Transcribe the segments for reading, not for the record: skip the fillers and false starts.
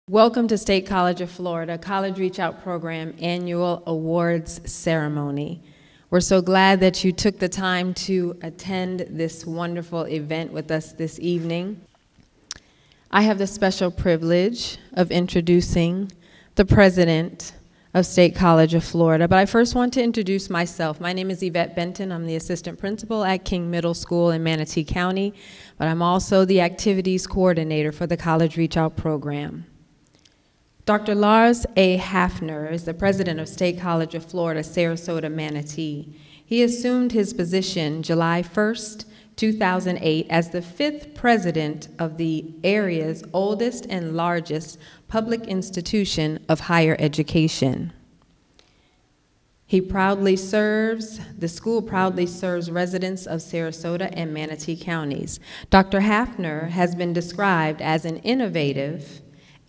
Welcome to State College of Florida College Reach Out Program Annual Awards Ceremony. We're so glad that you took the time to attend this wonderful event with us this evening. I have the special privilege of introducing the president of State College of Florida, but I first want to introduce myself. My name is Yvette Benton. I'm the assistant principal at King Middle School in Manatee County, but I'm also the activities coordinator for the College Reach Out program. Dr. Lars A. Hafner is the president of State College of Florida, Sarasota, Manatee. He assumed his position July 1st, 2008 as the 5th president of the area's oldest and largest public institution of higher education. The school proudly serves residents of Sarasota and Manatee counties. Dr. Hafner has been described as an innovative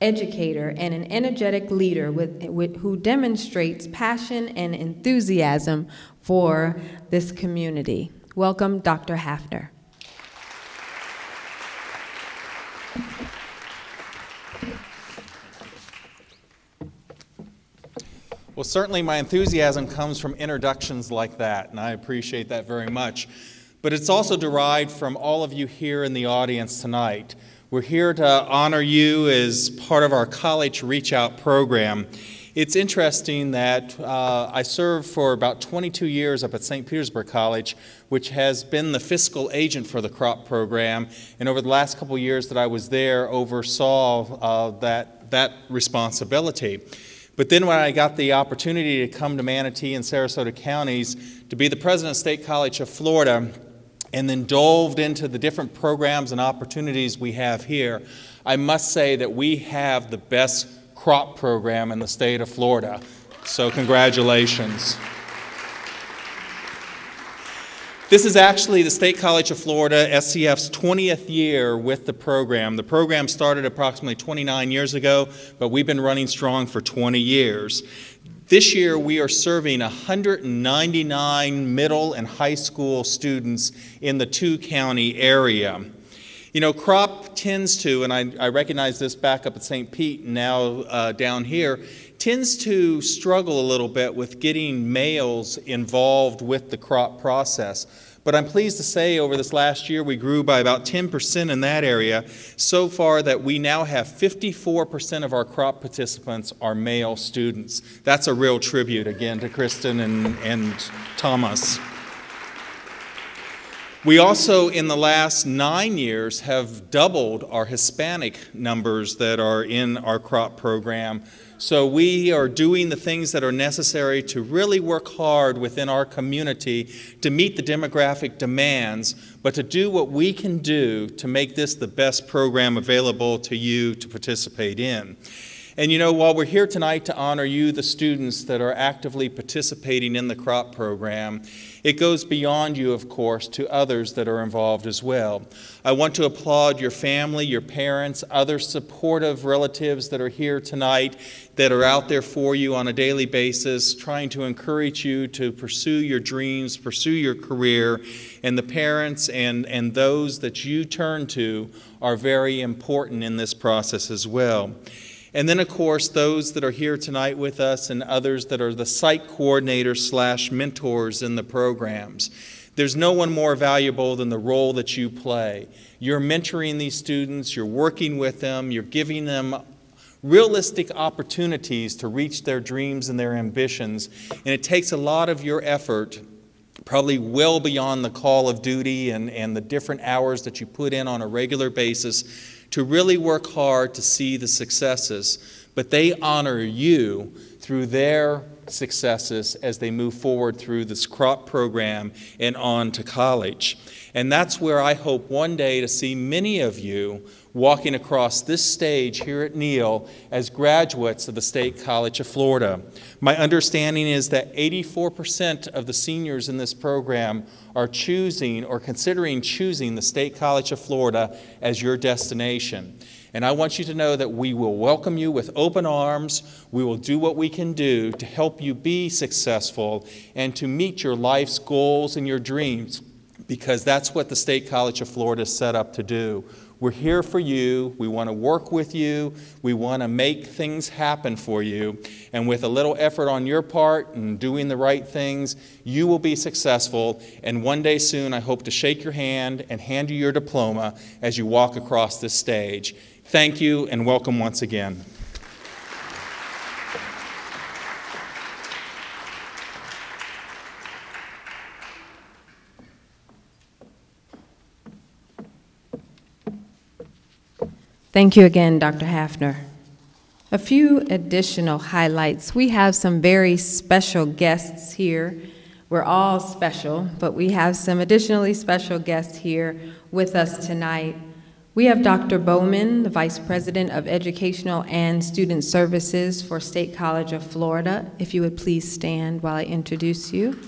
educator and an energetic leader who demonstrates passion and enthusiasm for this community. Welcome, Dr. Hafner. Well, certainly my enthusiasm comes from introductions like that, and I appreciate that very much. But it's also derived from all of you here in the audience tonight. We're here to honor you as part of our College Reach Out program. It's interesting that I served for about 22 years up at St. Petersburg College, which has been the fiscal agent for the CROP program, and over the last couple of years that I was there, oversaw that responsibility. But then when I got the opportunity to come to Manatee and Sarasota counties to be the president of State College of Florida, and then delved into the different programs and opportunities we have here, I must say that we have the best CROP program in the state of Florida. So congratulations. This is actually the State College of Florida, SCF's 20th year with the program. The program started approximately 29 years ago, but we've been running strong for 20 years. This year, we are serving 199 middle and high school students in the two-county area. You know, CROP tends to, and I recognize this back up at St. Pete, now down here, tends to struggle a little bit with getting males involved with the CROP process. But I'm pleased to say over this last year we grew by about 10% in that area, so far that we now have 54% of our CROP participants are male students. That's a real tribute again to Kristen and Thomas. We also, in the last 9 years, have doubled our Hispanic numbers that are in our CROP program. So we are doing the things that are necessary to really work hard within our community to meet the demographic demands, but to do what we can do to make this the best program available to you to participate in. And you know, while we're here tonight to honor you, the students that are actively participating in the CROP program, it goes beyond you, of course, to others that are involved as well. I want to applaud your family, your parents, other supportive relatives that are here tonight that are out there for you on a daily basis, trying to encourage you to pursue your dreams, pursue your career, and the parents and those that you turn to are very important in this process as well. And then, of course, those that are here tonight with us and others that are the site coordinators / mentors in the programs. There's no one more valuable than the role that you play. You're mentoring these students, you're working with them, you're giving them realistic opportunities to reach their dreams and their ambitions. And it takes a lot of your effort, probably well beyond the call of duty and the different hours that you put in on a regular basis, to really work hard to see the successes, but they honor you through their successes as they move forward through this crop program and on to college. And that's where I hope one day to see many of you walking across this stage here at Neal as graduates of the State College of Florida. My understanding is that 84% of the seniors in this program are choosing or considering choosing the State College of Florida as your destination. And I want you to know that we will welcome you with open arms. We will do what we can do to help you be successful and to meet your life's goals and your dreams, because that's what the State College of Florida is set up to do. We're here for you. We want to work with you. We want to make things happen for you. And with a little effort on your part and doing the right things, you will be successful. And one day soon, I hope to shake your hand and hand you your diploma as you walk across this stage. Thank you and welcome once again. Thank you again, Dr. Hafner. A few additional highlights. We have some very special guests here. We're all special, but we have some additionally special guests here with us tonight. We have Dr. Bowman, the Vice President of Educational and Student Services for State College of Florida. If you would please stand while I introduce you.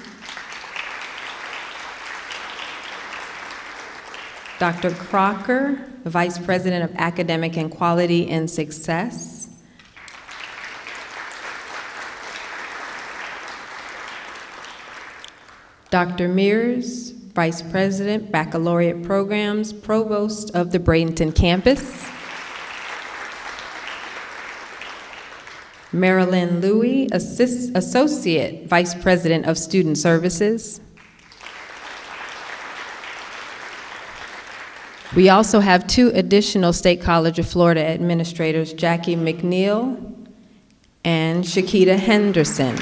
Dr. Crocker, the Vice President of Academic and Quality and Success. Dr. Mears, Vice President, Baccalaureate Programs, Provost of the Bradenton campus. Marilyn Louie, Associate Vice President of Student Services. We also have two additional State College of Florida administrators, Jackie McNeil and Shakita Henderson.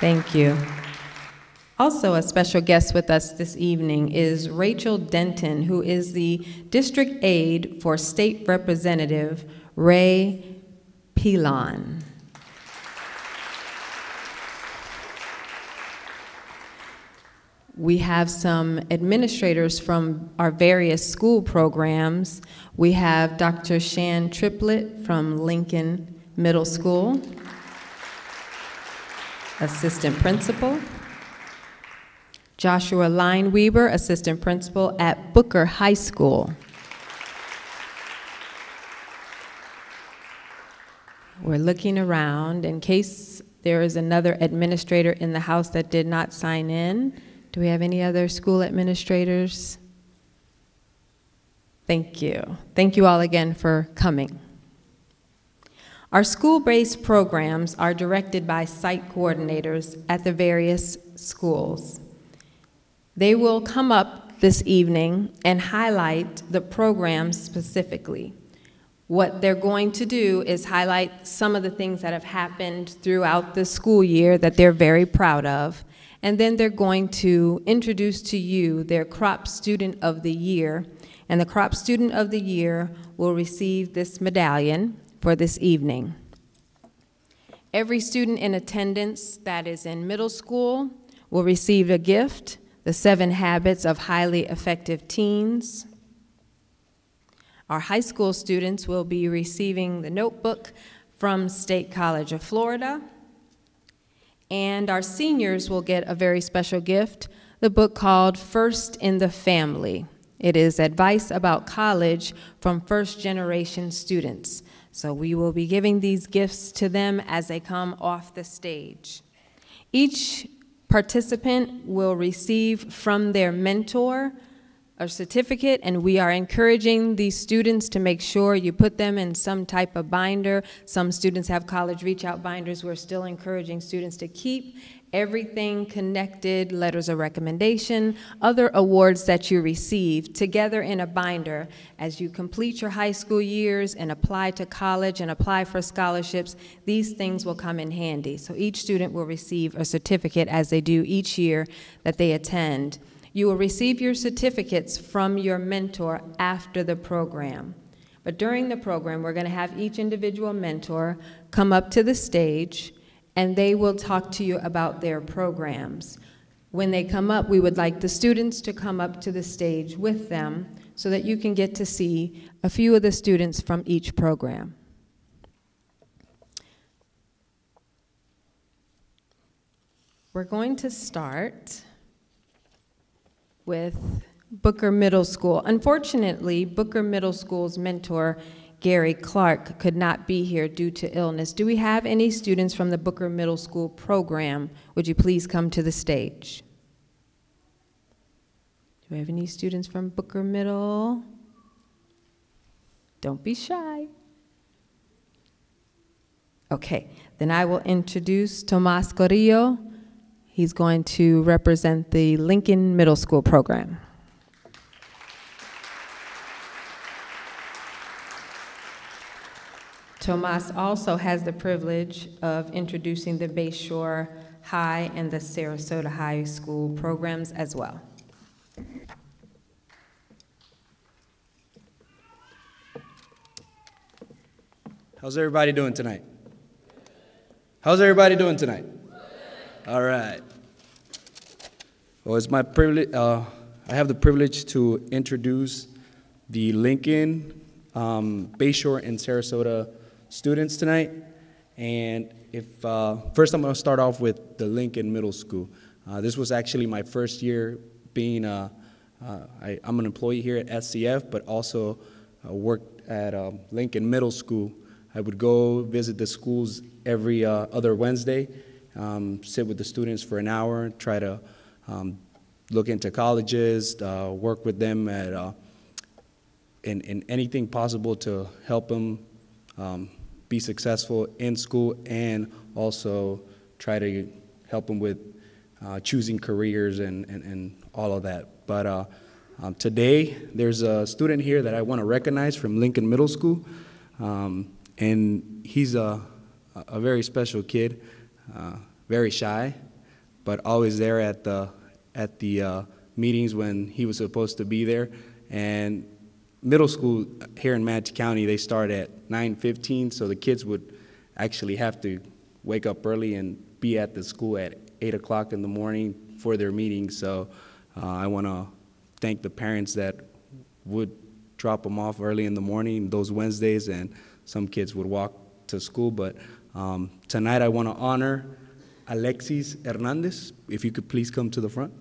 Thank you. Also a special guest with us this evening is Rachel Denton, who is the District Aide for State Representative Ray Pilon. We have some administrators from our various school programs. We have Dr. Shan Triplett from Lincoln Middle School, Assistant Principal. Joshua Lineweaver, Assistant Principal at Booker High School. We're looking around in case there is another administrator in the house that did not sign in. Do we have any other school administrators? Thank you. Thank you all again for coming. Our school-based programs are directed by site coordinators at the various schools. They will come up this evening and highlight the programs specifically. What they're going to do is highlight some of the things that have happened throughout the school year that they're very proud of. And then they're going to introduce to you their Crop Student of the Year. And the Crop Student of the Year will receive this medallion for this evening. Every student in attendance that is in middle school will receive a gift, the 7 Habits of Highly Effective Teens. Our high school students will be receiving the notebook from State College of Florida. And our seniors will get a very special gift, the book called First in the Family. It is advice about college from first-generation students. So we will be giving these gifts to them as they come off the stage. Each participant will receive from their mentor a certificate, and we are encouraging these students to make sure you put them in some type of binder. Some students have college reach-out binders. We're still encouraging students to keep everything connected, letters of recommendation, other awards that you receive together in a binder. As you complete your high school years and apply to college and apply for scholarships, these things will come in handy. So each student will receive a certificate as they do each year that they attend. You will receive your certificates from your mentor after the program. But during the program, we're going to have each individual mentor come up to the stage, and they will talk to you about their programs. When they come up, we would like the students to come up to the stage with them so that you can get to see a few of the students from each program. We're going to start with Booker Middle School. Unfortunately, Booker Middle School's mentor, Gary Clark, could not be here due to illness. Do we have any students from the Booker Middle School program? Would you please come to the stage? Do we have any students from Booker Middle? Don't be shy. Okay, then I will introduce Tomas Carrillo. He's going to represent the Lincoln Middle School program. Tomas also has the privilege of introducing the Bayshore High and the Sarasota High School programs as well. How's everybody doing tonight? How's everybody doing tonight? All right. Well, it's my privilege. I have the privilege to introduce the Lincoln, Bayshore, and Sarasota students tonight. And first I'm going to start off with the Lincoln Middle School. This was actually my first year being, I'm an employee here at SCF, but also worked at Lincoln Middle School. I would go visit the schools every other Wednesday, sit with the students for an hour, try to look into colleges, work with them at in anything possible to help them be successful in school, and also try to help them with choosing careers and all of that. But today, there's a student here that I want to recognize from Lincoln Middle School, and he's a very special kid, very shy, but always there at the meetings when he was supposed to be there. And middle school here in Manatee County, they start at 9:15, so the kids would actually have to wake up early and be at the school at 8 o'clock in the morning for their meetings. So I want to thank the parents that would drop them off early in the morning those Wednesdays, and some kids would walk to school. But tonight I want to honor Alexis Hernandez. If you could please come to the front.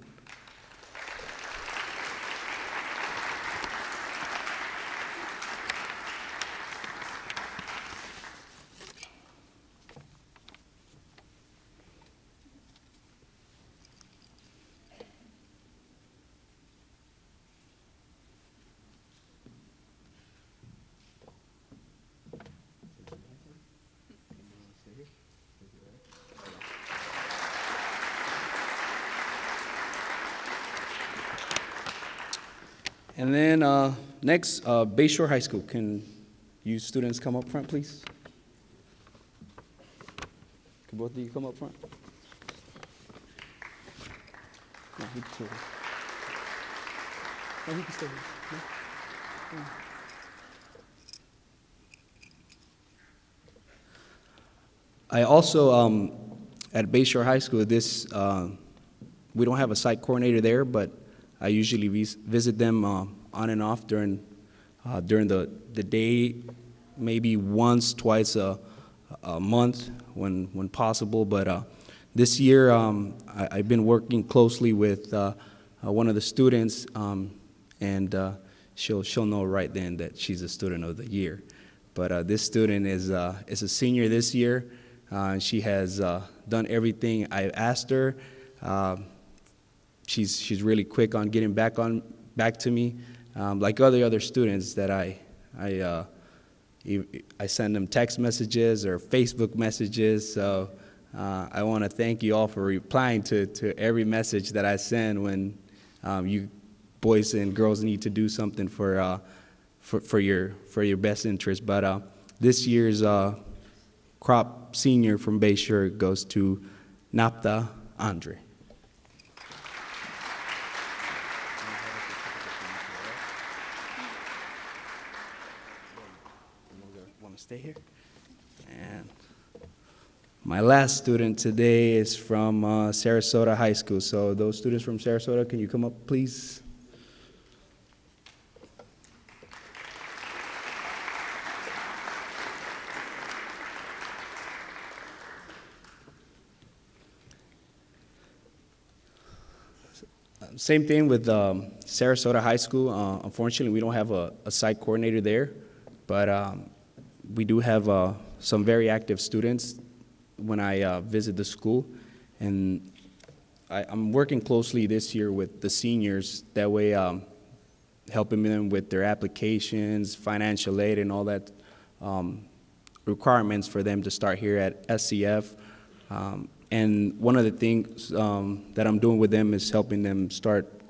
And then next, Bayshore High School. Can you students come up front, please? Can both of you come up front? No, he can stay here. No, he can stay here. No. No. I also, at Bayshore High School, we don't have a site coordinator there, but I usually visit them on and off during the day, maybe once, twice a month when possible. But this year, I've been working closely with one of the students, and she'll know right then that she's a student of the year. But this student is a senior this year. She has done everything I've asked her. She's really quick on getting back to me, like other students that I send them text messages or Facebook messages. So I want to thank you all for replying to every message that I send when you boys and girls need to do something for your best interest. But this year's crop senior from Bayshore goes to Napta Andre. want to stay here? And my last student today is from Sarasota High School. So those students from Sarasota, can you come up, please? Same thing with Sarasota High School. Unfortunately, we don't have a site coordinator there, but we do have some very active students when I visit the school. And I'm working closely this year with the seniors, that way helping them with their applications, financial aid, and all that requirements for them to start here at SCF. And one of the things that I'm doing with them is helping them start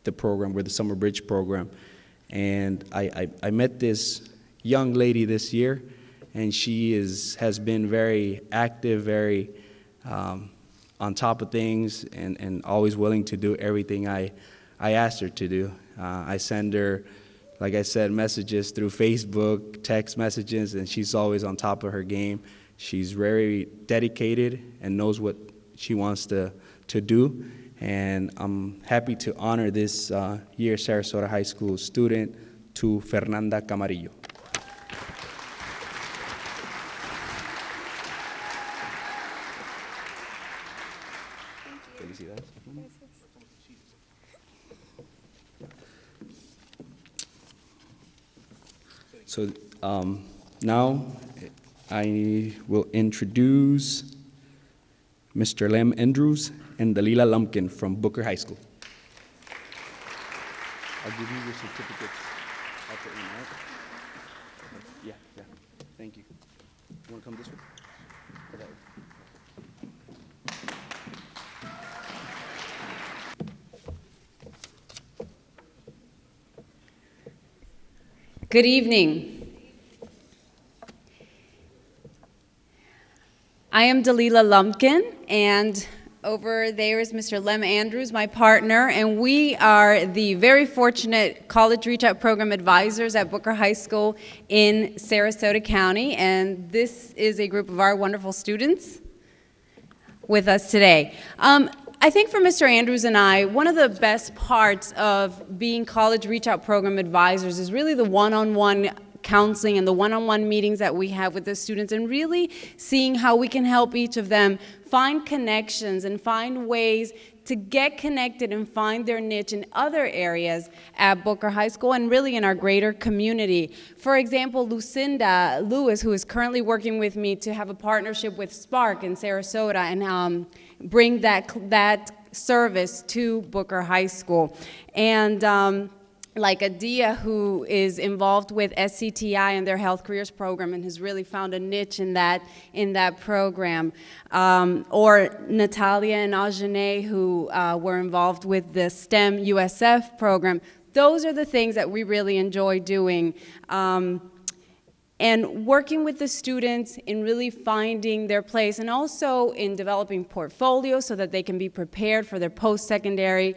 the program, with the Summer Bridge program. And I met this young lady this year, and she has been very active, very on top of things, and always willing to do everything I asked her to do. I send her, like I said, messages through Facebook, text messages, and she's always on top of her game. She's very dedicated and knows what she wants to do. And I'm happy to honor this year Sarasota High School student, to Fernanda Camarillo. So now I will introduce Mr. Lem Andrews and Dalila Lumpkin from Booker High School. I'll give you your certificates after email. Yeah, thank you. You want to come this way? Or that way? Good evening. I am Dalila Lumpkin, and over there is Mr. Lem Andrews, my partner, and we are the very fortunate College Reach Out Program advisors at Booker High School in Sarasota County, and this is a group of our wonderful students with us today. I think for Mr. Andrews and I, one of the best parts of being College Reach Out Program advisors is really the one-on-one counseling and the one-on-one meetings that we have with the students, and really seeing how we can help each of them find connections and find ways to get connected and find their niche in other areas at Booker High School and really in our greater community. For example, Lucinda Lewis, who is currently working with me to have a partnership with Spark in Sarasota and bring that service to Booker High School. And like Adia, who is involved with SCTI and their Health Careers program and has really found a niche in that program. Or Natalia and Ajane, who were involved with the STEM USF program. Those are the things that we really enjoy doing. And working with the students in really finding their place, and also in developing portfolios so that they can be prepared for their post-secondary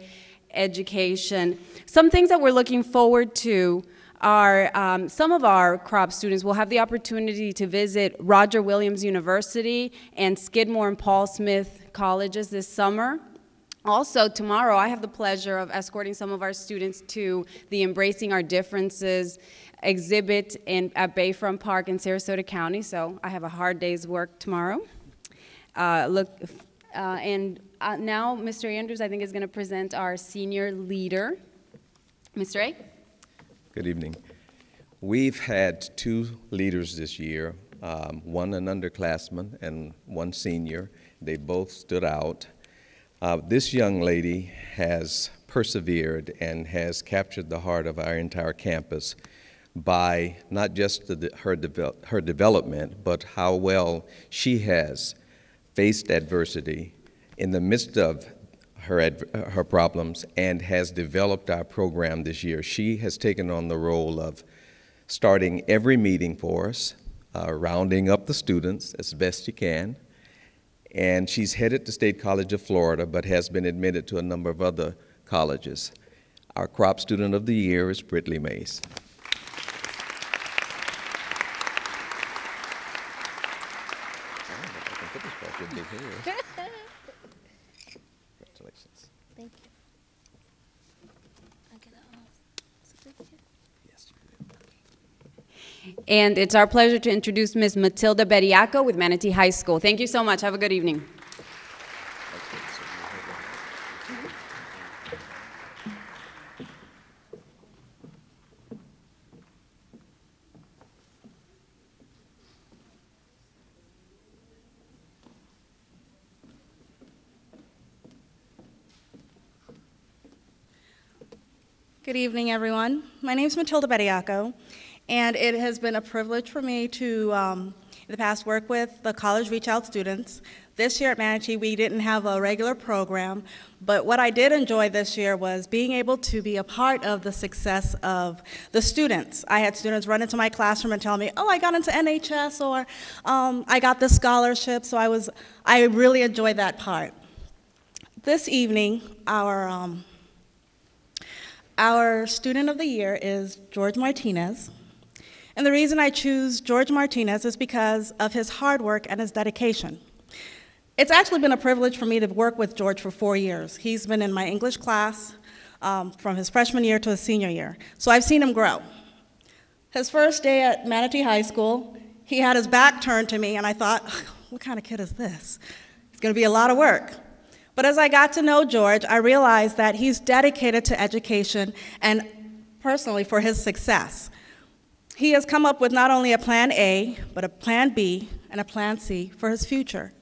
education. Some things that we're looking forward to are some of our crop students will have the opportunity to visit Roger Williams University and Skidmore and Paul Smith colleges this summer. Also, tomorrow, I have the pleasure of escorting some of our students to the Embracing Our Differences exhibit at Bayfront Park in Sarasota County, so I have a hard day's work tomorrow. Now, Mr. Andrews, I think, is going to present our senior leader. Mr. A? Good evening. We've had two leaders this year, one an underclassman and one senior. They both stood out. This young lady has persevered and has captured the heart of our entire campus by not just her development, but how well she has faced adversity in the midst of her problems and has developed our program this year. She has taken on the role of starting every meeting for us, rounding up the students as best she can, and she's headed to State College of Florida, but has been admitted to a number of other colleges. Our crop student of the year is Britley Mays. And it's our pleasure to introduce Ms. Matilda Bediaco with Manatee High School. Thank you so much. Have a good evening. Good evening, everyone. My name is Matilda Bediaco, and it has been a privilege for me to, in the past, work with the college reach-out students. This year at Manatee, we didn't have a regular program, but what I did enjoy this year was being able to be a part of the success of the students. I had students run into my classroom and tell me, oh, I got into NHS, or I got this scholarship, so I really enjoyed that part. This evening, our student of the year is George Martinez. And the reason I choose George Martinez is because of his hard work and his dedication. It's actually been a privilege for me to work with George for 4 years. He's been in my English class from his freshman year to his senior year. So I've seen him grow. His first day at Manatee High School, he had his back turned to me, and I thought, what kind of kid is this? It's going to be a lot of work. But as I got to know George, I realized that he's dedicated to education and personally for his success. He has come up with not only a plan A, but a plan B and a plan C for his future.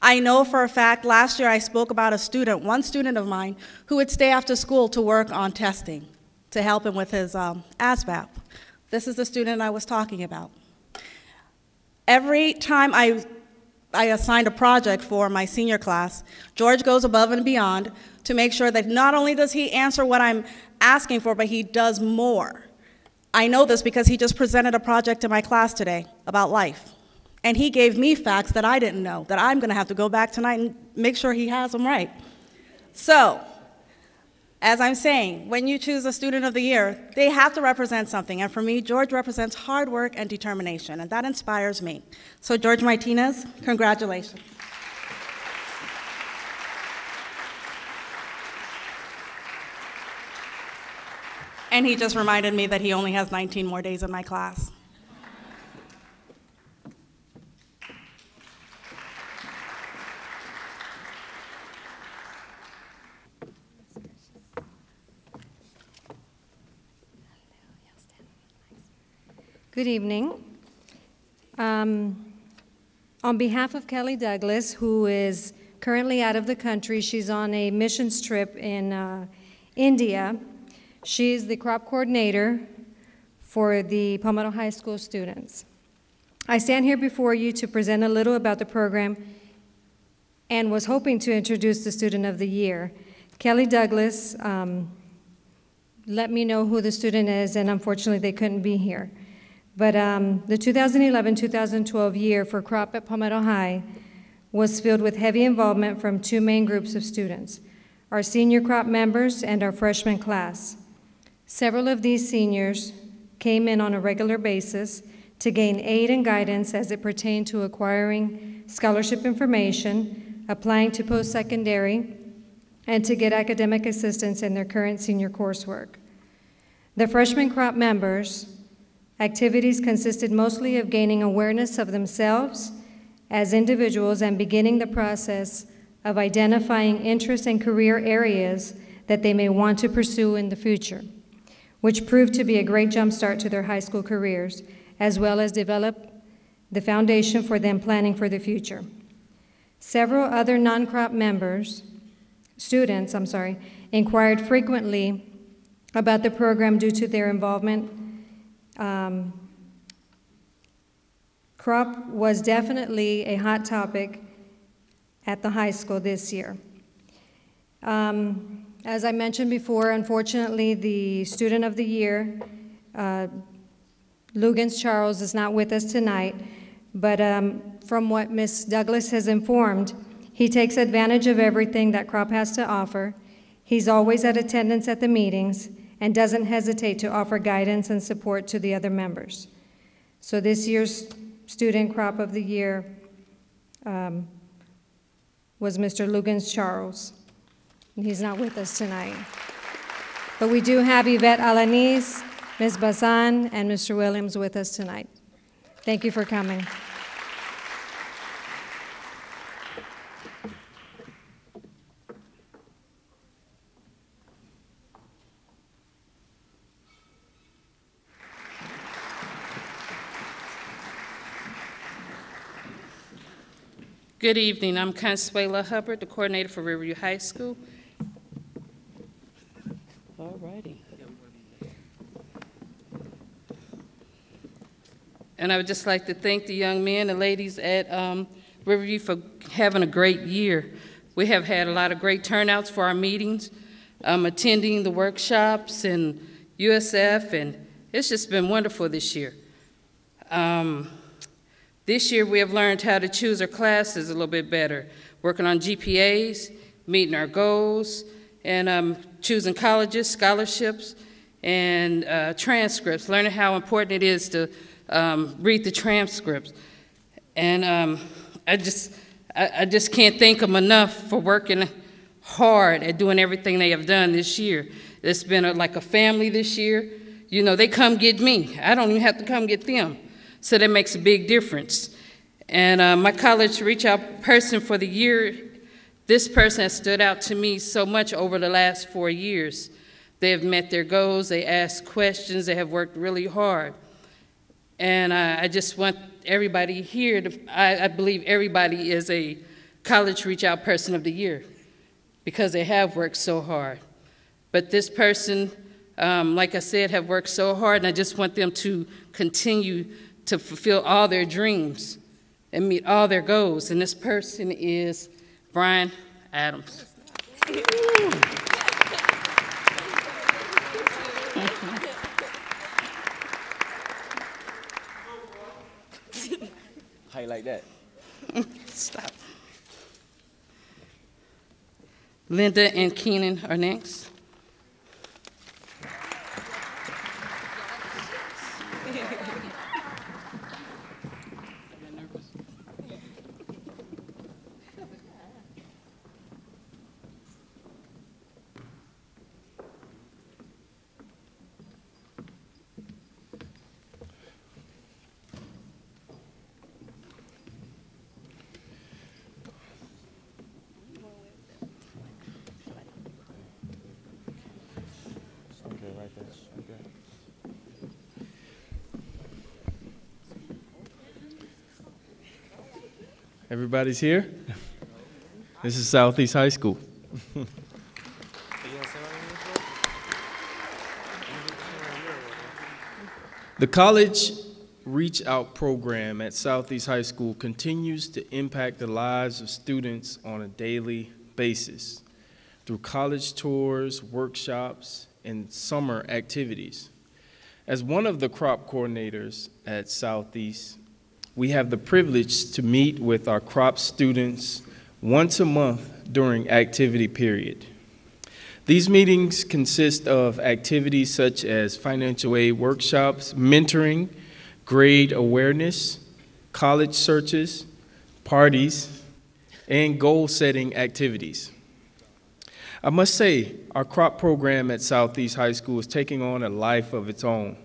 I know for a fact last year I spoke about a student, one student of mine, who would stay after school to work on testing to help him with his ASVAB. This is the student I was talking about. Every time I assigned a project for my senior class, George goes above and beyond to make sure that not only does he answer what I'm asking for, but he does more. I know this because he just presented a project to my class today about life. And he gave me facts that I didn't know, that I'm going to have to go back tonight and make sure he has them right. So, as I'm saying, when you choose a student of the year, they have to represent something. And for me, George represents hard work and determination, and that inspires me. So George Martinez, congratulations. And he just reminded me that he only has 19 more days in my class. Good evening. On behalf of Kelly Douglas, who is currently out of the country, she's on a missions trip in India. She is the crop coordinator for the Palmetto High School students. I stand here before you to present a little about the program and was hoping to introduce the student of the year. Kelly Douglas let me know who the student is, and unfortunately they couldn't be here. But the 2011-2012 year for crop at Palmetto High was filled with heavy involvement from two main groups of students, our senior crop members and our freshman class. Several of these seniors came in on a regular basis to gain aid and guidance as it pertained to acquiring scholarship information, applying to post-secondary, and to get academic assistance in their current senior coursework. The freshman crop members' activities consisted mostly of gaining awareness of themselves as individuals and beginning the process of identifying interest and career areas that they may want to pursue in the future, which proved to be a great jumpstart to their high school careers, as well as develop the foundation for them planning for the future. Several other non-crop students, inquired frequently about the program due to their involvement. Crop was definitely a hot topic at the high school this year. As I mentioned before, unfortunately, the student of the year, Lugans Charles, is not with us tonight, but from what Ms. Douglas has informed, he takes advantage of everything that Crop has to offer. He's always at attendance at the meetings and doesn't hesitate to offer guidance and support to the other members. So this year's student crop of the year was Mr. Lugans Charles. He's not with us tonight. But we do have Yvette Alanis, Ms. Bazan, and Mr. Williams with us tonight. Thank you for coming. Good evening. I'm Consuela Hubbard, the coordinator for Riverview High School. All righty. And I would just like to thank the young men and ladies at Riverview for having a great year. We have had a lot of great turnouts for our meetings, attending the workshops and USF, and it's just been wonderful this year. This year we have learned how to choose our classes a little bit better, working on GPAs, meeting our goals, and choosing colleges, scholarships, and transcripts, learning how important it is to read the transcripts. And I just can't thank them enough for working hard at doing everything they have done this year. It's been like a family this year. You know, they come get me. I don't even have to come get them. So that makes a big difference. And my college reach out person for the year, this person has stood out to me so much over the last 4 years. They have met their goals, they ask questions, they have worked really hard. And I just want everybody here to, I believe everybody is a college reach out person of the year because they have worked so hard. But this person, like I said, have worked so hard, and I just want them to continue to fulfill all their dreams and meet all their goals. And this person is Brian Adams. How you like that? Stop. Linda and Keenan are next. Everybody's here? This is Southeast High School. The College Reach Out program at Southeast High School continues to impact the lives of students on a daily basis through college tours, workshops, and summer activities. As one of the crop coordinators at Southeast, we have the privilege to meet with our crop students once a month during activity period. These meetings consist of activities such as financial aid workshops, mentoring, grade awareness, college searches, parties, and goal-setting activities. I must say, our crop program at Southeast High School is taking on a life of its own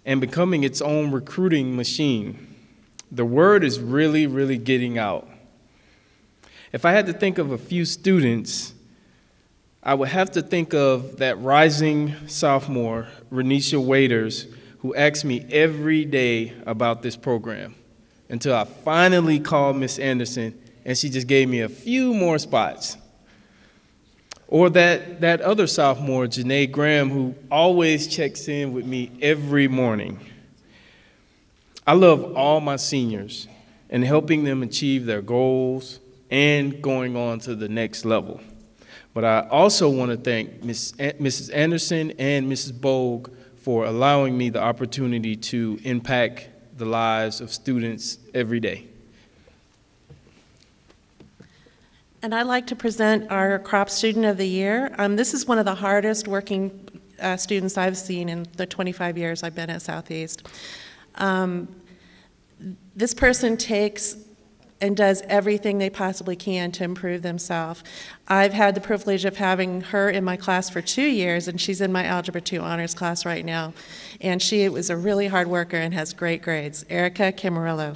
and becoming its own recruiting machine. The word is really, really getting out. If I had to think of a few students, I would have to think of that rising sophomore, Renisha Waiters, who asks me every day about this program until I finally called Miss Anderson and she just gave me a few more spots. Or that other sophomore, Janae Graham, who always checks in with me every morning. I love all my seniors and helping them achieve their goals and going on to the next level. But I also want to thank Mrs. Anderson and Mrs. Bogue for allowing me the opportunity to impact the lives of students every day. And I'd like to present our Crop Student of the Year. This is one of the hardest working students I've seen in the 25 years I've been at Southeast. This person takes and does everything they possibly can to improve themselves. I've had the privilege of having her in my class for 2 years, and she's in my Algebra 2 honors class right now. And she was a really hard worker and has great grades. Erica Camarillo.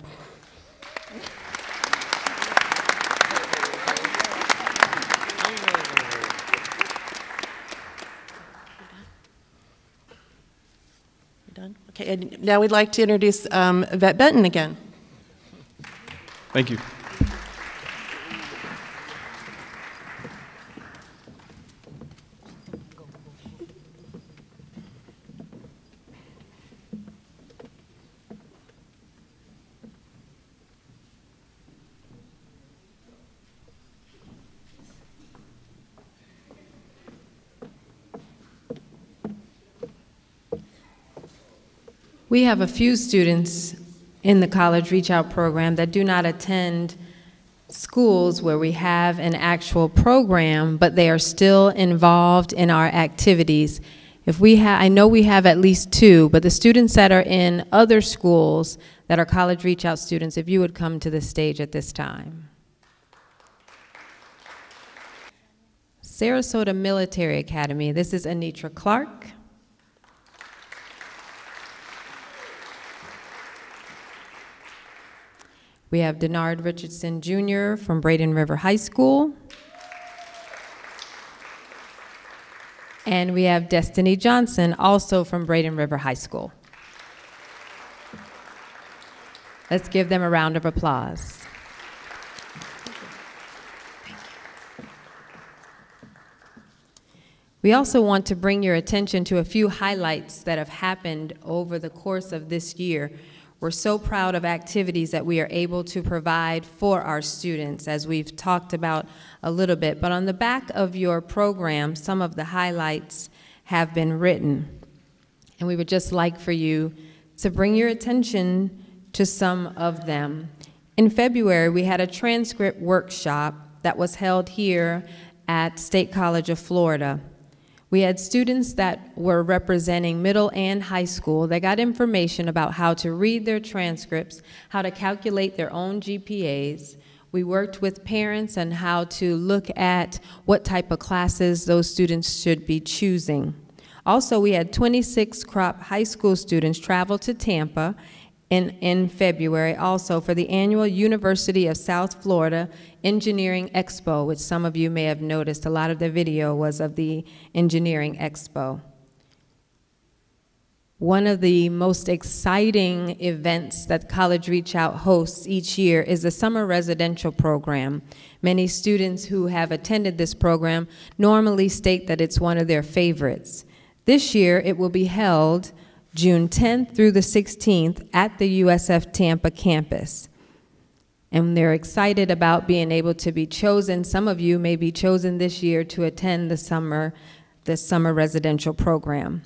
Done? Okay, and now we'd like to introduce Yvette Benton again. Thank you. We have a few students in the College Reach Out program that do not attend schools where we have an actual program, but they are still involved in our activities. I know we have at least 2, but the students that are in other schools that are College Reach Out students, if you would come to the stage at this time. Sarasota Military Academy, this is Anitra Clark. We have Denard Richardson Jr. from Braden River High School. And we have Destiny Johnson, also from Braden River High School. Let's give them a round of applause. We also want to bring your attention to a few highlights that have happened over the course of this year. We're so proud of activities that we are able to provide for our students, as we've talked about a little bit. But on the back of your program, some of the highlights have been written. And we would just like for you to bring your attention to some of them. In February, we had a transcript workshop that was held here at State College of Florida. We had students that were representing middle and high school that got information about how to read their transcripts, how to calculate their own GPAs. We worked with parents on how to look at what type of classes those students should be choosing. Also, we had 26 Crop high school students travel to Tampa in February, also for the annual University of South Florida Engineering Expo, which some of you may have noticed. A lot of the video was of the Engineering Expo. One of the most exciting events that College Reach Out hosts each year is the summer residential program. Many students who have attended this program normally state that it's one of their favorites. This year, it will be held June 10th through the 16th at the USF Tampa campus. And they're excited about being able to be chosen. Some of you may be chosen this year to attend the summer residential program.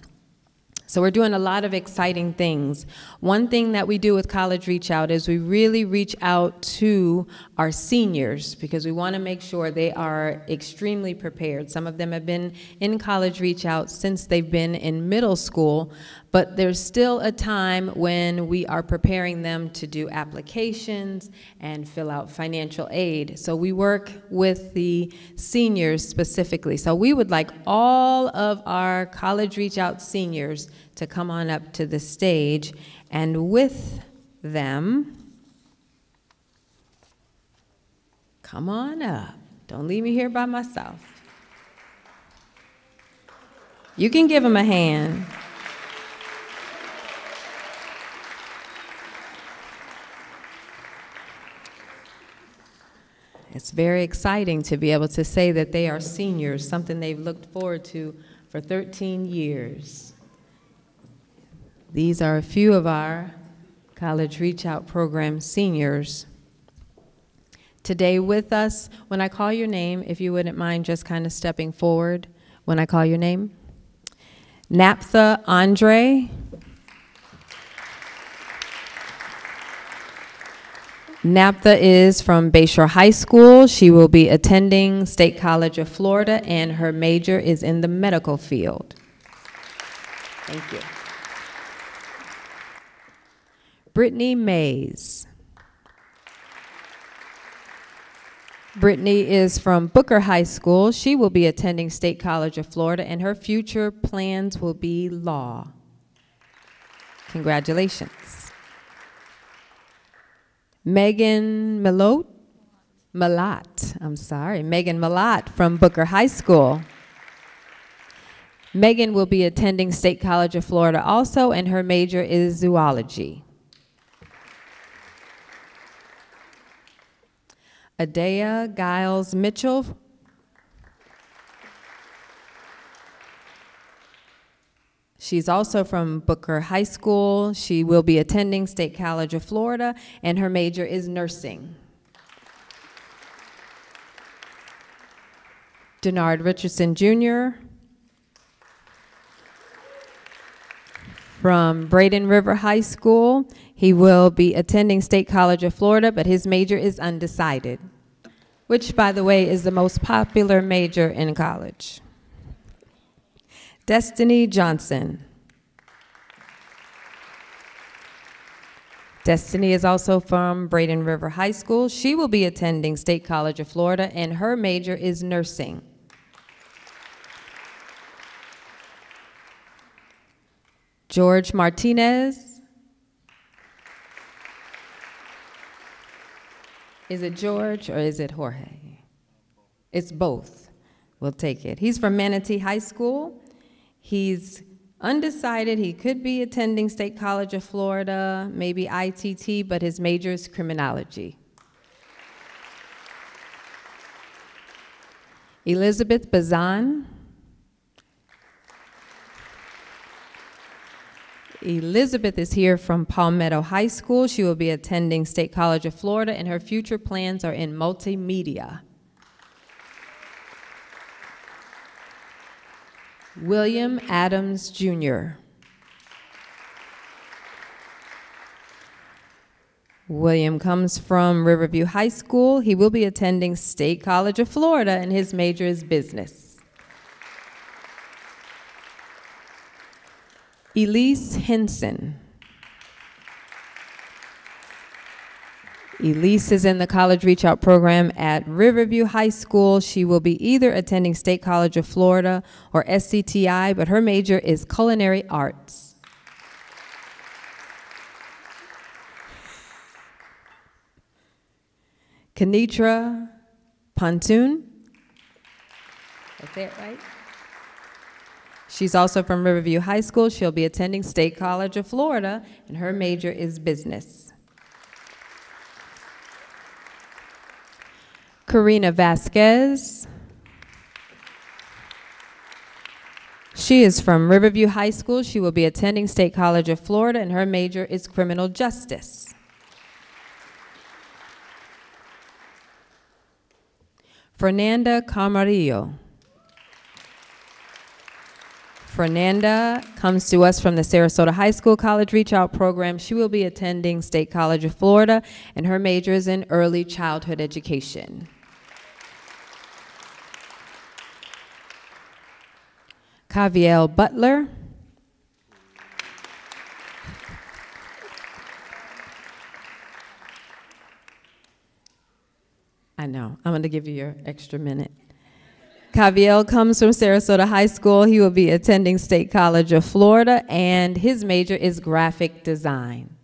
So we're doing a lot of exciting things. One thing that we do with College Reach Out is we really reach out to our seniors because we want to make sure they are extremely prepared. Some of them have been in College Reach Out since they've been in middle school, but there's still a time when we are preparing them to do applications and fill out financial aid. So we work with the seniors specifically. So we would like all of our College Reach Out seniors to come on up to the stage, and with them, come on up. Don't leave me here by myself. You can give them a hand. It's very exciting to be able to say that they are seniors, something they've looked forward to for 13 years. These are a few of our College Reach Out program seniors. Today with us, when I call your name, if you wouldn't mind just kind of stepping forward when I call your name. Naphtha Andre. Naphtha is from Bayshore High School. She will be attending State College of Florida, and her major is in the medical field. Thank you. Brittany Mays. Brittany is from Booker High School. She will be attending State College of Florida, and her future plans will be law. Congratulations. Megan Malat, Megan Malat from Booker High School. Megan will be attending State College of Florida also, and her major is zoology. Adea Giles Mitchell. She's also from Booker High School. She will be attending State College of Florida, and her major is nursing. Denard Richardson Jr. from Braden River High School. He will be attending State College of Florida, but his major is undecided, which, by the way, is the most popular major in college. Destiny Johnson. Destiny is also from Braden River High School. She will be attending State College of Florida, and her major is nursing. George Martinez. Is it George or is it Jorge? It's both. We'll take it. He's from Manatee High School. He's undecided. He could be attending State College of Florida, maybe ITT, but his major is criminology. Elizabeth Bazan. Elizabeth is here from Palmetto High School. She will be attending State College of Florida, and her future plans are in multimedia. William Adams Jr. William comes from Riverview High School. He will be attending State College of Florida, and his major is business. Elise Henson. Elise is in the College Reach Out program at Riverview High School. She will be either attending State College of Florida or SCTI, but her major is culinary arts. Kenitra Pontoon. Did I say it right? She's also from Riverview High School. She'll be attending State College of Florida, and her major is business. Karina Vasquez. She is from Riverview High School. She will be attending State College of Florida, and her major is criminal justice. Fernanda Camarillo. Fernanda comes to us from the Sarasota High School College Reach Out program. She will be attending State College of Florida, and her major is in early childhood education. Caviel Butler. I know, I'm going to give you your extra minute. Caviel comes from Sarasota High School. He will be attending State College of Florida, and his major is graphic design.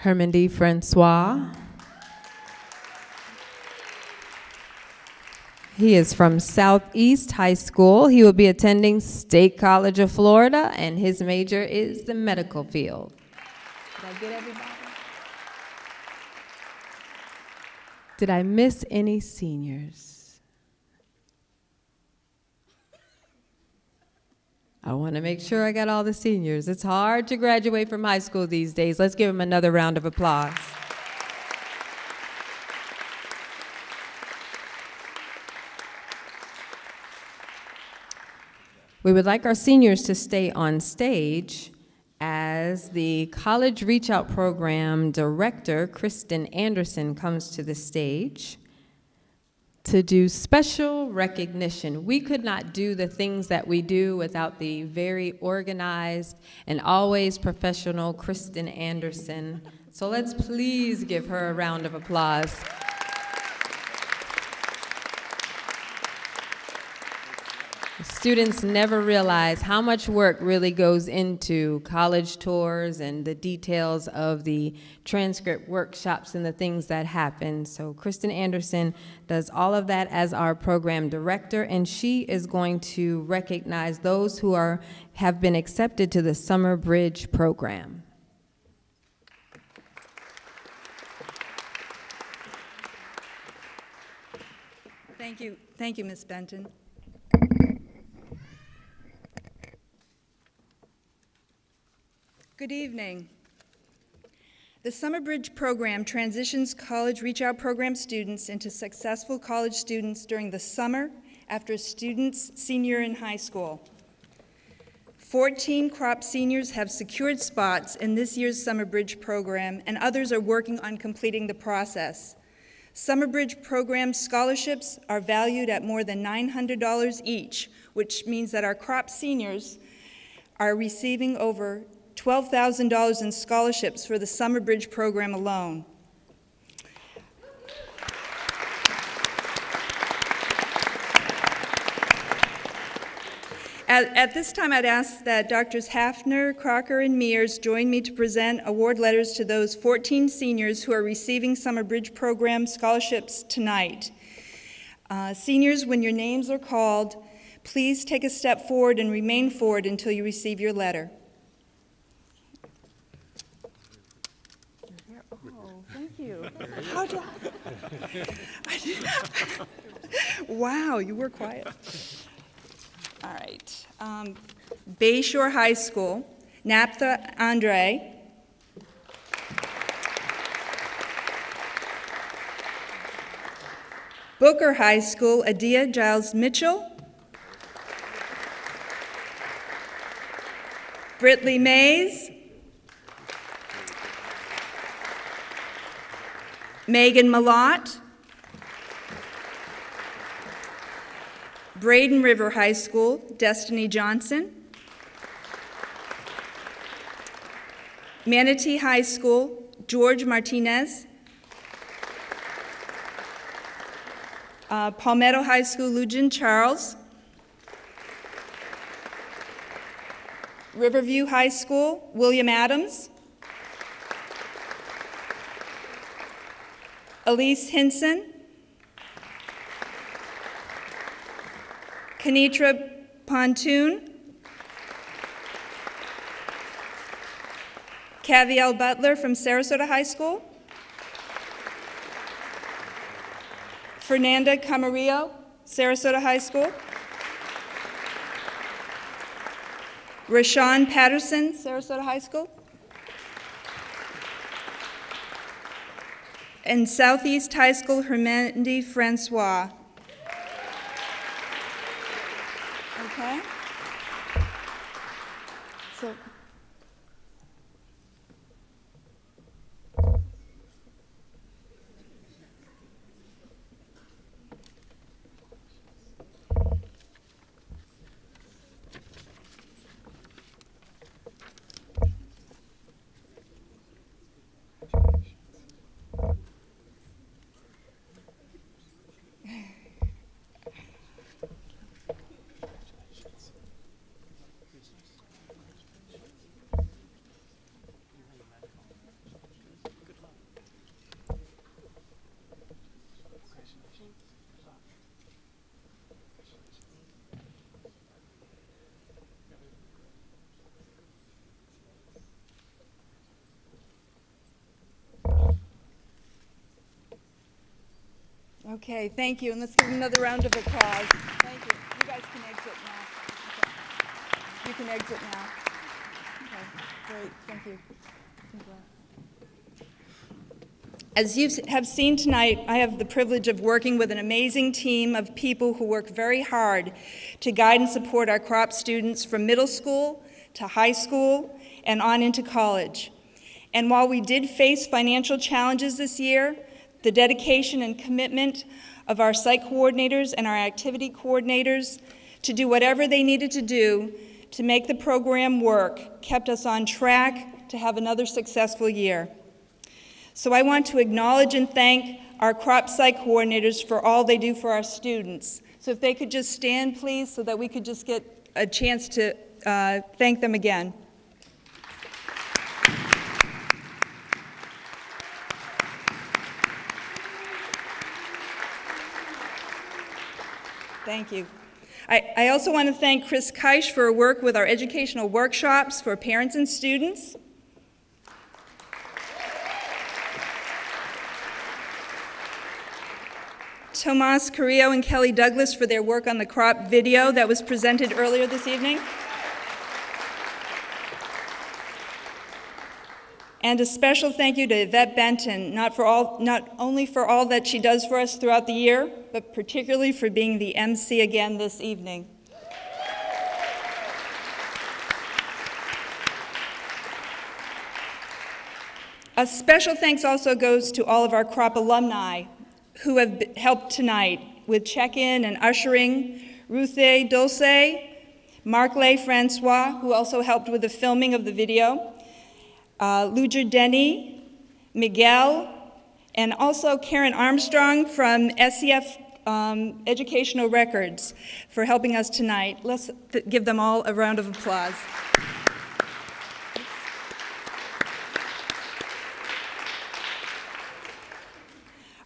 Herman D. Francois. He is from Southeast High School. He will be attending State College of Florida, and his major is the medical field. Did I get everybody? Did I miss any seniors? I want to make sure I got all the seniors. It's hard to graduate from high school these days. Let's give them another round of applause. We would like our seniors to stay on stage as the College Reach Out Program Director, Kristen Anderson, comes to the stage to do special recognition. We could not do the things that we do without the very organized and always professional Kristen Anderson. So let's please give her a round of applause. Students never realize how much work really goes into college tours and the details of the transcript workshops and the things that happen. So Kristen Anderson does all of that as our program director, and she is going to recognize those who have been accepted to the Summer Bridge program. Thank you, Ms. Benton. Good evening. The Summer Bridge program transitions college reach-out program students into successful college students during the summer after a student's senior in high school. 14 crop seniors have secured spots in this year's Summer Bridge program, and others are working on completing the process. Summer Bridge program scholarships are valued at more than $900 each, which means that our crop seniors are receiving over $12,000 in scholarships for the Summer Bridge program alone. At this time, I'd ask that Drs. Hafner, Crocker, and Mears join me to present award letters to those 14 seniors who are receiving Summer Bridge program scholarships tonight. Seniors, when your names are called, please take a step forward and remain forward until you receive your letter. Thank you. Wow, you were quiet. All right. Bayshore High School, Naphtha Andre. Booker High School, Adia Giles Mitchell. Britley Mays. Megan Malott. Braden River High School, Destiny Johnson. Manatee High School, George Martinez. Palmetto High School, Lujan Charles. Riverview High School, William Adams. Elise Hinson. Kenitra Pontoon. Caviel Butler from Sarasota High School. Fernanda Camarillo, Sarasota High School. Rashawn Patterson, Sarasota High School. And Southeast High School, Hermendi Francois. Okay? So, okay, thank you, and let's give them another round of applause. Thank you. You guys can exit now. Okay. You can exit now. Okay, great, thank you. As you have seen tonight, I have the privilege of working with an amazing team of people who work very hard to guide and support our crop students from middle school to high school and on into college. And while we did face financial challenges this year, the dedication and commitment of our site coordinators and our activity coordinators to do whatever they needed to do to make the program work kept us on track to have another successful year. So I want to acknowledge and thank our crop site coordinators for all they do for our students. So if they could just stand, please, so that we could just get a chance to thank them again. Thank you. I also want to thank Chris Keisch for her work with our educational workshops for parents and students. Tomas Carrillo and Kelly Douglas for their work on the crop video that was presented earlier this evening. And a special thank you to Yvette Benton, not only for all that she does for us throughout the year, but particularly for being the MC again this evening. A special thanks also goes to all of our crop alumni who have helped tonight with check-in and ushering, Ruth Dulce, Mark Lay Francois, who also helped with the filming of the video, Luger Denny, Miguel, and also Karen Armstrong from SCF Educational Records for helping us tonight. Let's give them all a round of applause.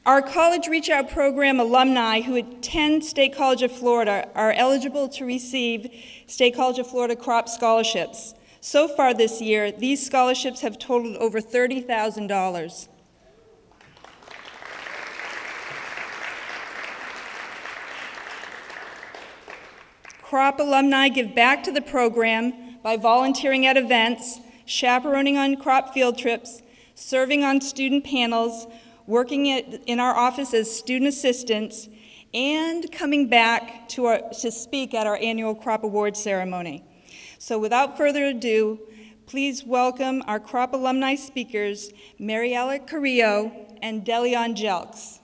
Our College Reach Out Program alumni who attend State College of Florida are eligible to receive State College of Florida crop scholarships. So far this year, these scholarships have totaled over $30,000. Crop alumni give back to the program by volunteering at events, chaperoning on crop field trips, serving on student panels, working in our office as student assistants, and coming back to speak at our annual crop awards ceremony. So without further ado, please welcome our crop alumni speakers, Mariela Carrillo and Delion Jelks.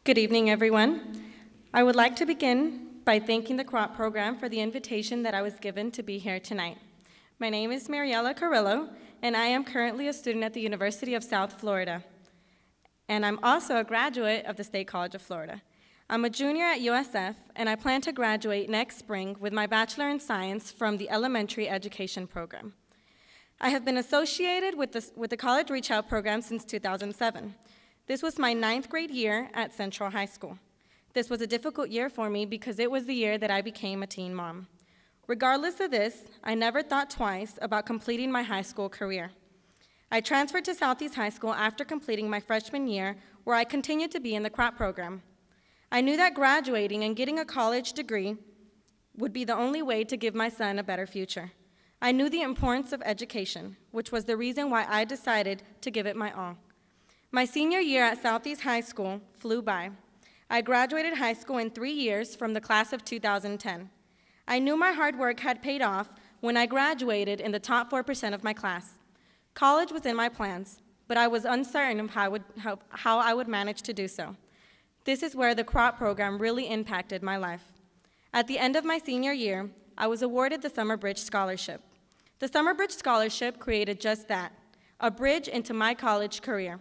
Good evening, everyone. I would like to begin by thanking the crop program for the invitation that I was given to be here tonight. My name is Mariela Carrillo, and I am currently a student at the University of South Florida. And I'm also a graduate of the State College of Florida. I'm a junior at USF, and I plan to graduate next spring with my Bachelor in Science from the Elementary Education Program. I have been associated with the College Reach Out program since 2007. This was my 9th grade year at Central High School. This was a difficult year for me because it was the year that I became a teen mom. Regardless of this, I never thought twice about completing my high school career. I transferred to Southeast High School after completing my freshman year, where I continued to be in the crop program. I knew that graduating and getting a college degree would be the only way to give my son a better future. I knew the importance of education, which was the reason why I decided to give it my all. My senior year at Southeast High School flew by. I graduated high school in 3 years from the class of 2010. I knew my hard work had paid off when I graduated in the top 4% of my class. College was in my plans, but I was uncertain of how I would manage to do so. This is where the crop program really impacted my life. At the end of my senior year, I was awarded the Summer Bridge Scholarship. The Summer Bridge Scholarship created just that, a bridge into my college career.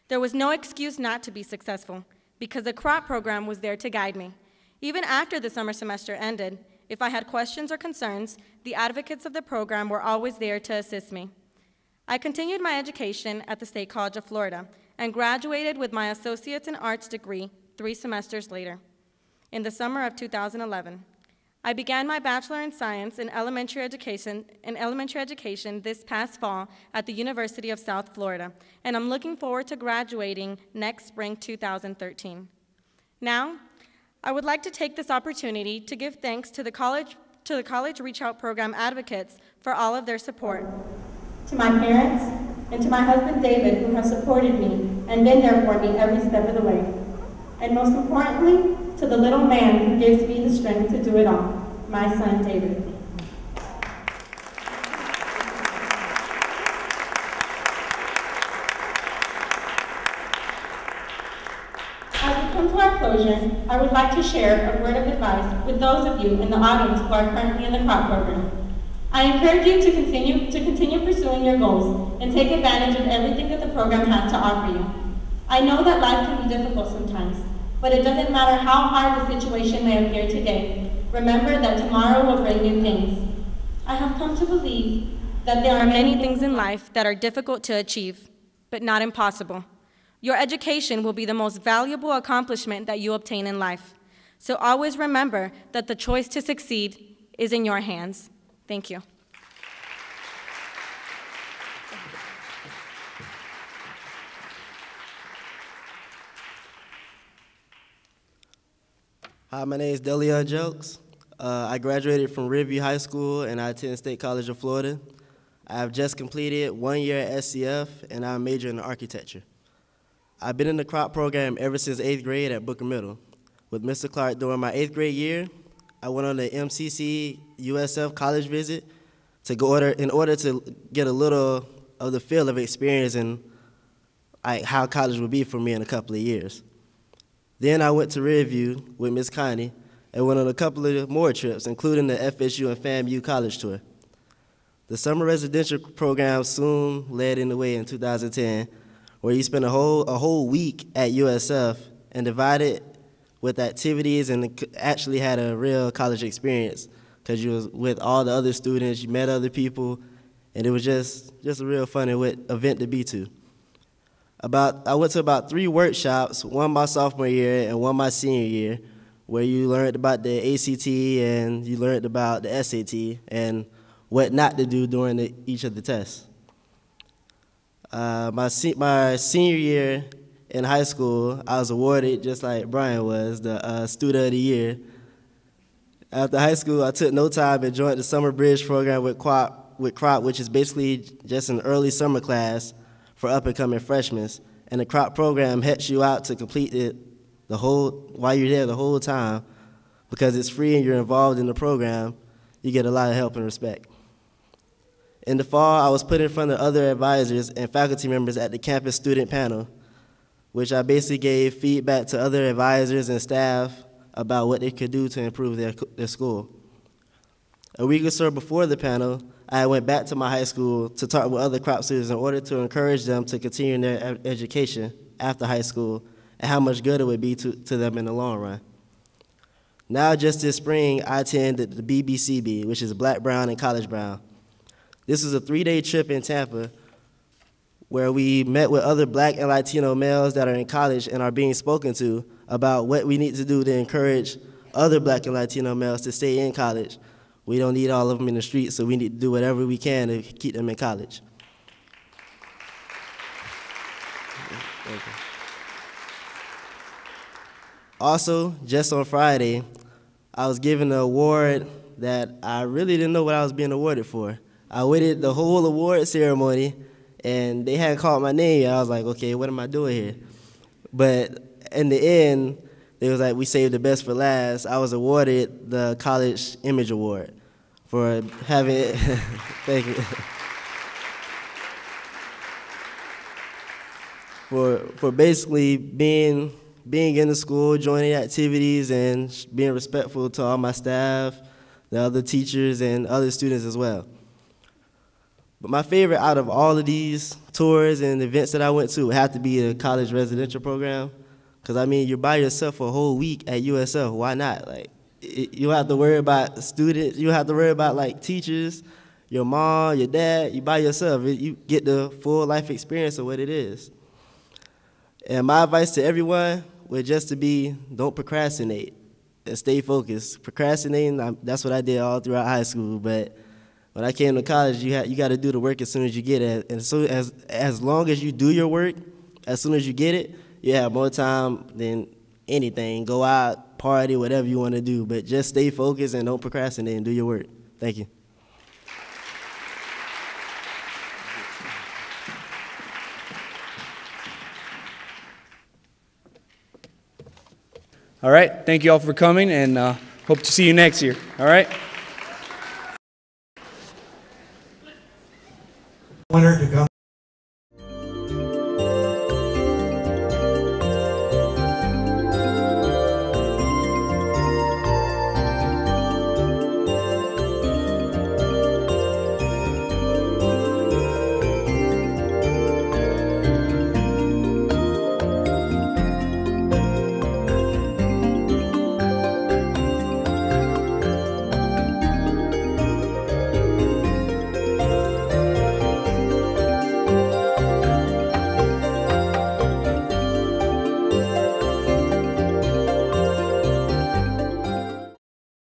There was no excuse not to be successful because the crop program was there to guide me. Even after the summer semester ended, if I had questions or concerns, the advocates of the program were always there to assist me. I continued my education at the State College of Florida and graduated with my Associate's in Arts degree 3 semesters later, in the summer of 2011. I began my Bachelor in Science in elementary education this past fall at the University of South Florida, and I'm looking forward to graduating next spring 2013. Now, I would like to take this opportunity to give thanks to the College Reach Out Program advocates for all of their support. To my parents and to my husband David, who has supported me and been there for me every step of the way. And most importantly, to the little man who gives me the strength to do it all, my son David. As we come to our closure, I would like to share a word of advice with those of you in the audience who are currently in the CROP program. I encourage you to continue pursuing your goals and take advantage of everything that the program has to offer you. I know that life can be difficult sometimes, but it doesn't matter how hard the situation may appear today. Remember that tomorrow will bring new things. I have come to believe that there are many things in life that are difficult to achieve, but not impossible. Your education will be the most valuable accomplishment that you obtain in life. So always remember that the choice to succeed is in your hands. Thank you. Hi, my name is Delia Jelks. I graduated from Riverview High School and I attend State College of Florida. I have just completed 1 year at SCF and I'm majoring in architecture. I've been in the CROP program ever since 8th grade at Booker Middle. With Mr. Clark during my 8th grade year, I went on the MCC USF college visit in order to get a little of the feel of experience and how college would be for me in a couple of years. Then I went to Riverview with Ms. Connie and went on a couple of more trips, including the FSU and FAMU college tour. The summer residential program soon led in the way in 2010, where you spent a whole week at USF and divided with activities and actually had a real college experience because you was with all the other students, you met other people, and it was just a real fun event to be to. I went to about 3 workshops, one my sophomore year and one my senior year, where you learned about the ACT and you learned about the SAT and what not to do during each of the tests. My senior year in high school, I was awarded, just like Brian was, the Student of the Year. After high school, I took no time and joined the Summer Bridge program with CROP, which is basically just an early summer class for up-and-coming freshmen. And the CROP program helps you out to complete it while you're there the whole time. Because it's free and you're involved in the program, you get a lot of help and respect. In the fall, I was put in front of other advisors and faculty members at the campus student panel, which I basically gave feedback to other advisors and staff about what they could do to improve their school. A week or so before the panel, I went back to my high school to talk with other CROP students in order to encourage them to continue their education after high school and how much good it would be to them in the long run. Now, just this spring, I attended the BBCB, which is Black, Brown, and College Brown. This was a 3-day trip in Tampa where we met with other Black and Latino males that are in college and are being spoken to about what we need to do to encourage other Black and Latino males to stay in college. We don't need all of them in the streets, so we need to do whatever we can to keep them in college. Thank you. Also, just on Friday, I was given an award that I really didn't know what I was being awarded for. I waited the whole award ceremony, and they hadn't called my name yet. I was like, okay, what am I doing here? But in the end, they was like, we saved the best for last. I was awarded the College Image Award for having, thank you, for basically being in the school, joining activities, and being respectful to all my staff, the other teachers, and other students as well. But my favorite out of all of these tours and events that I went to would have to be the college residential program. Because, I mean, you're by yourself for a whole week at USF. Why not? Like, you don't have to worry about students. You don't have to worry about, like, teachers, your mom, your dad. You by yourself. You get the full life experience of what it is. And my advice to everyone would just to be, don't procrastinate and stay focused. Procrastinating, that's what I did all throughout high school. But when I came to college, you got to do the work as soon as you get it. And so as long as you do your work, as soon as you get it, you have more time than anything. Go out, party, whatever you want to do. But just stay focused and don't procrastinate and do your work. Thank you. All right, thank you all for coming, and hope to see you next year. All right. Winner to